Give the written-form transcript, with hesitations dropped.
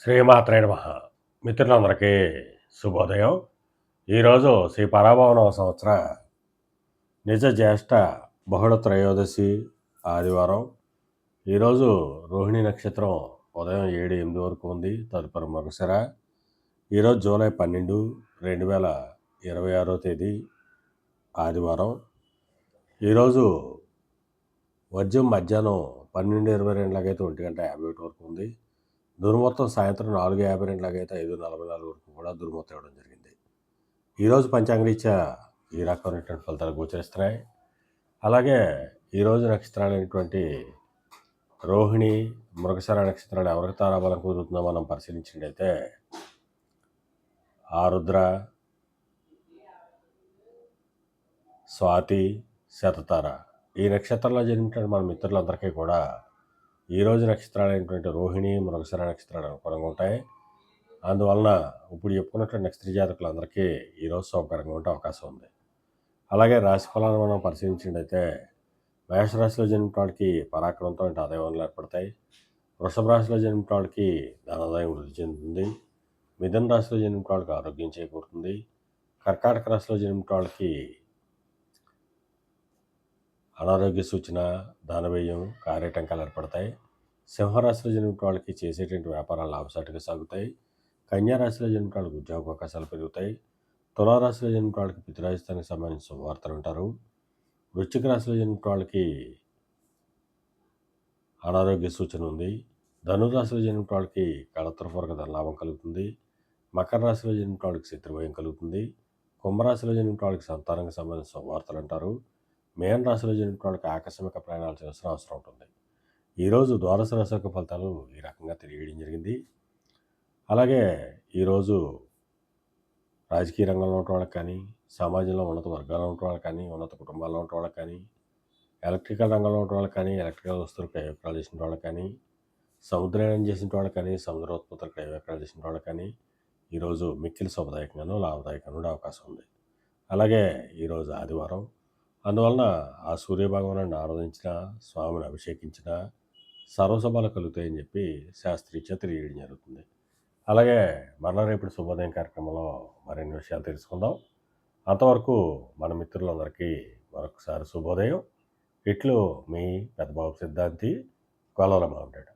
శ్రీమాత్రే నమః. మిత్రులందరికీ శుభోదయం. ఈరోజు శ్రీ పరాభవనవ సంవత్సర నిజ జ్యేష్ఠ బహుళ త్రయోదశి ఆదివారం. ఈరోజు రోహిణి నక్షత్రం ఉదయం 7-8 వరకు ఉంది. తదుపరి మరుసర. ఈరోజు జూలై 12, 2026 తేదీ ఆదివారం. ఈరోజు వర్జ్యం మధ్యాహ్నం 12:22 1:51 వరకు ఉంది. దుర్ముహూర్తం సాయంత్రం 4:52 5:44 వరకు కూడా దుర్ముహూర్తం ఇవ్వడం జరిగింది. ఈరోజు పంచాంగరీత్యా ఈ రకమైనటువంటి ఫలితాలు గోచరిస్తున్నాయి. అలాగే ఈరోజు నక్షత్రాలైనటువంటి రోహిణి, మృగశిర నక్షత్రాలు ఎవరికి తారాబలం కుదురుతుందో మనం పరిశీలించినట్టయితే ఆరుద్ర, స్వాతి, శతతార ఈ నక్షత్రంలో జన్మించిన మన మిత్రులందరికీ కూడా ఈరోజు నక్షత్రాలైనటువంటి రోహిణి, మృగశిర నక్షత్రాలు అనుకూలంగా ఉంటాయి. అందువలన ఇప్పుడు చెప్పుకున్నటువంటి నక్షత్ర జాతకులందరికీ ఈరోజు శుభకరంగా ఉండే అవకాశం ఉంది. అలాగే రాశి ఫలాలను మనం పరిశీలించినట్టయితే మేషరాశిలో జన్మించిన వాళ్ళకి పరాక్రమంతో ఆదాయాలు ఏర్పడతాయి. వృషభ రాశిలో జన్మించిన వాళ్ళకి ధనాదాయం వృద్ధి చెందుతుంది. మిథున రాశిలో జన్మించిన వాళ్ళకి ఆరోగ్యం చేకూరుతుంది. కర్కాటక రాశిలో జన్మించిన వాళ్ళకి అనారోగ్య సూచన, ధనవ్యయం, కార్యటంకాలు ఏర్పడతాయి. సింహరాశిలో జన్మించిన వాళ్ళకి చేసేటువంటి వ్యాపారాలు లాభసాటిగా సాగుతాయి. కన్యారాశిలో జన్మించిన వాళ్ళకి ఉద్యోగ అవకాశాలు పెరుగుతాయి. తులారాశిలో జన్మించిన వాళ్ళకి పితృరాజస్థానికి సంబంధించిన శుభవార్తలు ఉంటారు. వృశ్చిక రాశిలో జన్మించిన వాళ్ళకి అనారోగ్య సూచన ఉంది. ధనురాశిలో జన్మించిన వాళ్ళకి కళత్రపూర్వక ధనలాభం కలుగుతుంది. మకర రాశిలో జన్మించిన వాళ్ళకి శత్రుభయం కలుగుతుంది. కుంభరాశిలో జన్మించిన వాళ్ళకి సంతానానికి సంబంధించిన శుభవార్తలు అంటారు. మేన రాశిలో జన్మించిన వాళ్ళకి ఆకస్మిక ప్రయాణాలు చేయాల్సిన అవసరం ఉంటుంది. ఈరోజు ద్వాదశ రాశి యొక్క ఫలితాలు ఈ రకంగా తెలియడం జరిగింది. అలాగే ఈరోజు రాజకీయ రంగంలో ఉన్న వాళ్ళకి కానీ, సమాజంలో ఉన్నత వర్గాల్లో ఉన్న వాళ్ళకి కానీ, ఉన్నత కుటుంబాల్లో ఉన్న వాళ్ళకి కానీ, ఎలక్ట్రికల్ రంగంలో ఉన్న వాళ్ళకి కానీ, ఎలక్ట్రికల్ వస్తువులు క్రయ విక్రయాలు చేసిన వాళ్ళకి కానీ, సముద్రయానం చేసిన వాళ్ళకి కానీ, సముద్రోత్పత్తులు క్రయ విక్రయాలు చేసిన వాళ్ళకి కానీ ఈరోజు మిక్కిలి శుభదాయకంగానూ లాభదాయకంగా ఉండే అవకాశం ఉంది. అలాగే ఈరోజు ఆదివారం. అందువలన ఆ సూర్యభగవాను ఆరాధించిన, స్వామిని అభిషేకించిన సర్వశుభాలు కలుగుతాయని చెప్పి శాస్త్రీత్యా తెలియడం జరుగుతుంది. అలాగే మరలా రేపటి శుభోదయం కార్యక్రమంలో మరిన్ని విషయాలు తెలుసుకుందాం. అంతవరకు మన మిత్రులందరికీ మరొకసారి శుభోదయం. ఇట్లు మీ పెద్దబాబు సిద్ధాంతి, కొలవల మామిడాడు.